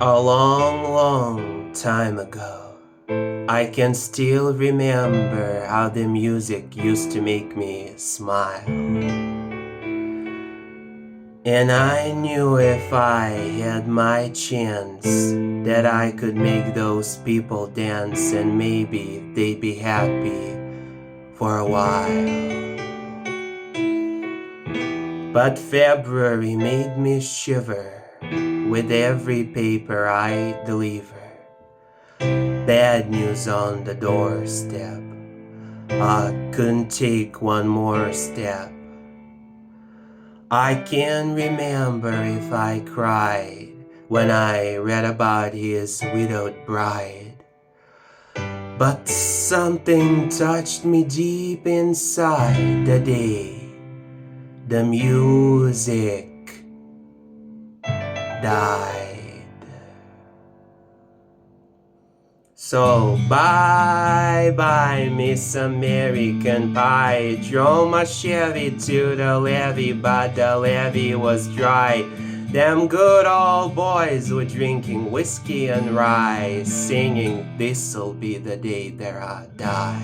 A long, long time ago, I can still remember how the music used to make me smile. And I knew if I had my chance that I could make those people dance and maybe they'd be happy for a while. But February made me shiver with every paper I deliver. Bad news on the doorstep. I couldn't take one more step. I can't remember if I cried when I read about his widowed bride. But something touched me deep inside the day the music died. So bye-bye, Miss American Pie. Drove my Chevy to the levee, but the levee was dry. Them good old boys were drinking whiskey and rye, singing, "This'll be the day that I die.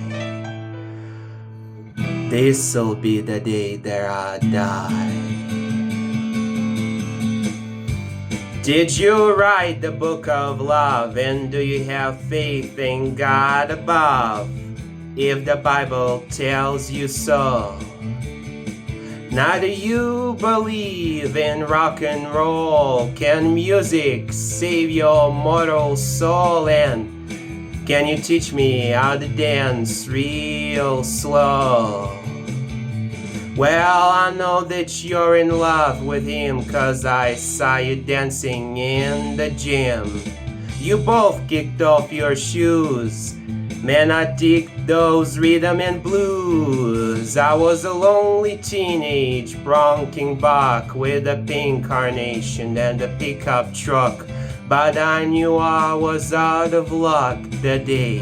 This'll be the day that I die." Did you write the book of love, and do you have faith in God above? If the Bible tells you so. Now do you believe in rock and roll? Can music save your mortal soul? And can you teach me how to dance real slow? Well, I know that you're in love with him, 'cause I saw you dancing in the gym. You both kicked off your shoes. Man, I dig those rhythm and blues. I was a lonely teenage bronking buck with a pink carnation and a pickup truck. But I knew I was out of luck the day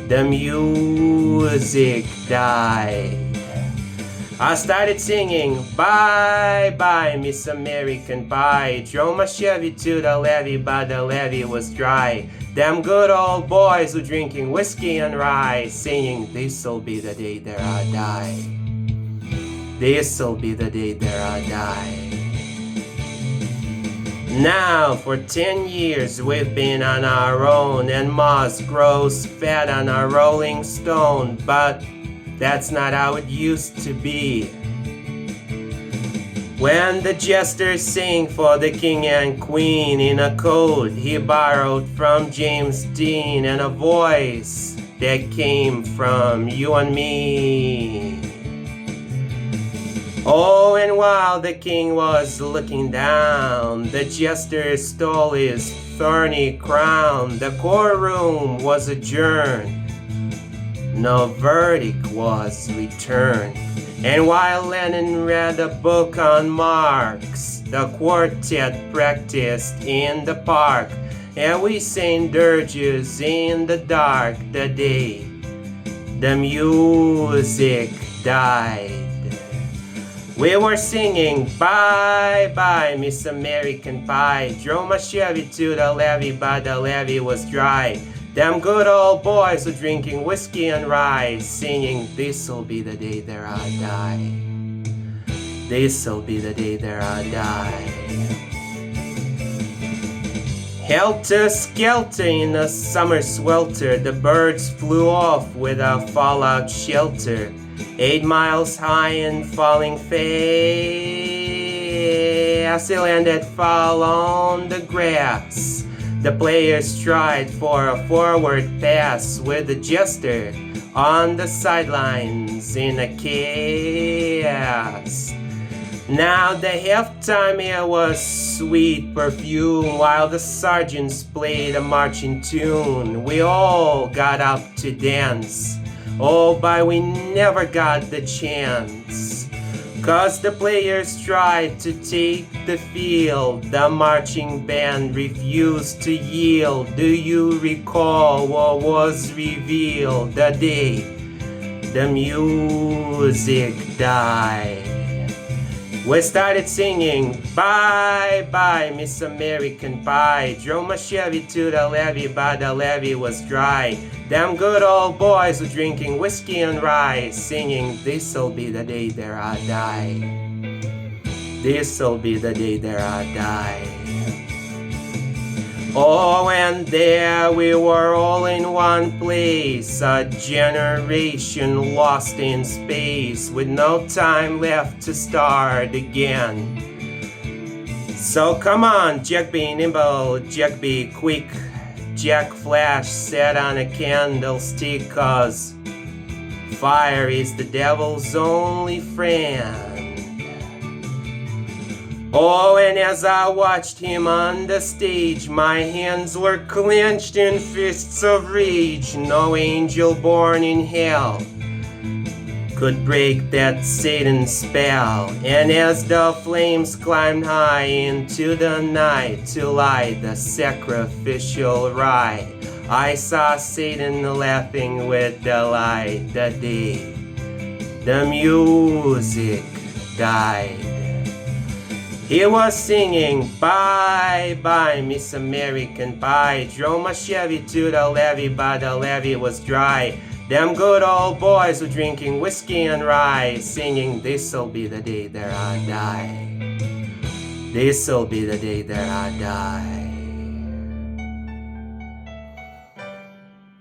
the music died. I started singing, "Bye-bye, Miss American Pie." Drove my Chevy to the levee, but the levee was dry. Them good old boys were drinking whiskey and rye, singing, "This'll be the day that I die. This'll be the day that I die." Now for 10 years we've been on our own, and moss grows fat on a rolling stone, but that's not how it used to be. When the jester sang for the king and queen in a code he borrowed from James Dean, and a voice that came from you and me. Oh, and while the king was looking down, the jester stole his thorny crown. The courtroom was adjourned. No verdict was returned. And while Lennon read a book on Marx, the quartet practiced in the park, and we sang dirges in the dark the day the music died. We were singing, "Bye-bye, Miss American Pie." Drove my Chevy to the levee, but the levee was dry. Them good old boys were drinking whiskey and rye, singing, "This'll be the day that I die. This'll be the day that I die." Helter-skelter in a summer swelter, the birds flew off with a fallout shelter. 8 miles high and falling fast, they landed fall on the grass. The players tried for a forward pass with the jester on the sidelines in a chaos. Now the halftime air was sweet perfume while the sergeants played a marching tune. We all got up to dance. Oh, but we never got the chance. 'Cause the players tried to take the field, the marching band refused to yield. Do you recall what was revealed the day the music died? We started singing, bye, bye, Miss American Pie. Drove my Chevy to the levee, but the levee was dry. Them good old boys were drinking whiskey and rye, singing, this'll be the day that I die. This'll be the day that I die. Oh, and there we were all in one place, a generation lost in space, with no time left to start again. So come on, Jack be nimble, Jack be quick, Jack Flash sat on a candlestick, 'cause fire is the devil's only friend. Oh, and as I watched him on the stage, my hands were clenched in fists of rage. No angel born in hell could break that Satan spell. And as the flames climbed high into the night to light the sacrificial rite, I saw Satan laughing with delight the day the music died. He was singing, bye, bye, Miss American Pie. Drove my Chevy to the levee, but the levee was dry. Them good old boys were drinking whiskey and rye, singing, this'll be the day that I die. This'll be the day that I die.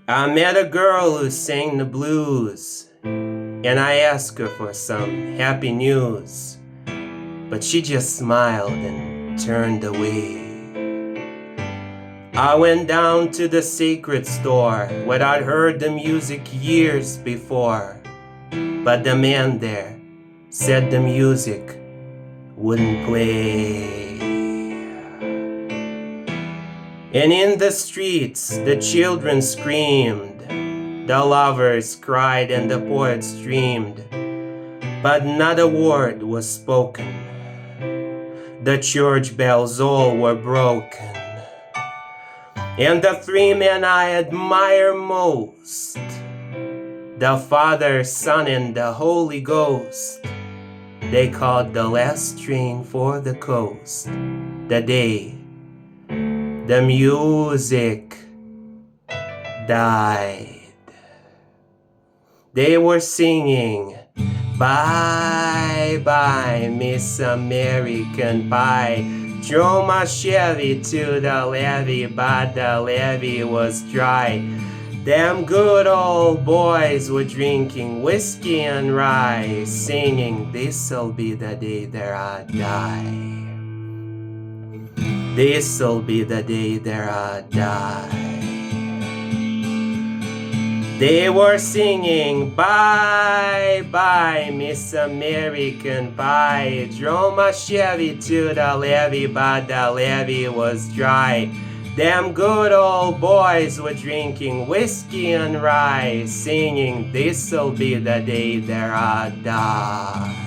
I met a girl who sang the blues, and I asked her for some happy news, but she just smiled and turned away. I went down to the sacred store where I'd heard the music years before, but the man there said the music wouldn't play. And in the streets the children screamed, the lovers cried and the poets dreamed, but not a word was spoken. The church bells all were broken. And the three men I admire most, the Father, Son, and the Holy Ghost, they called the last train for the coast the day the music died. They were singing, bye, bye, Miss American Pie. Drove my Chevy to the levee, but the levee was dry. Them good old boys were drinking whiskey and rye, singing, this'll be the day that I die. This'll be the day that I die. They were singing, bye, bye, Miss American Pie. Drove my Chevy to the levee, but the levee was dry. Them good old boys were drinking whiskey and rye, singing, this'll be the day that I die.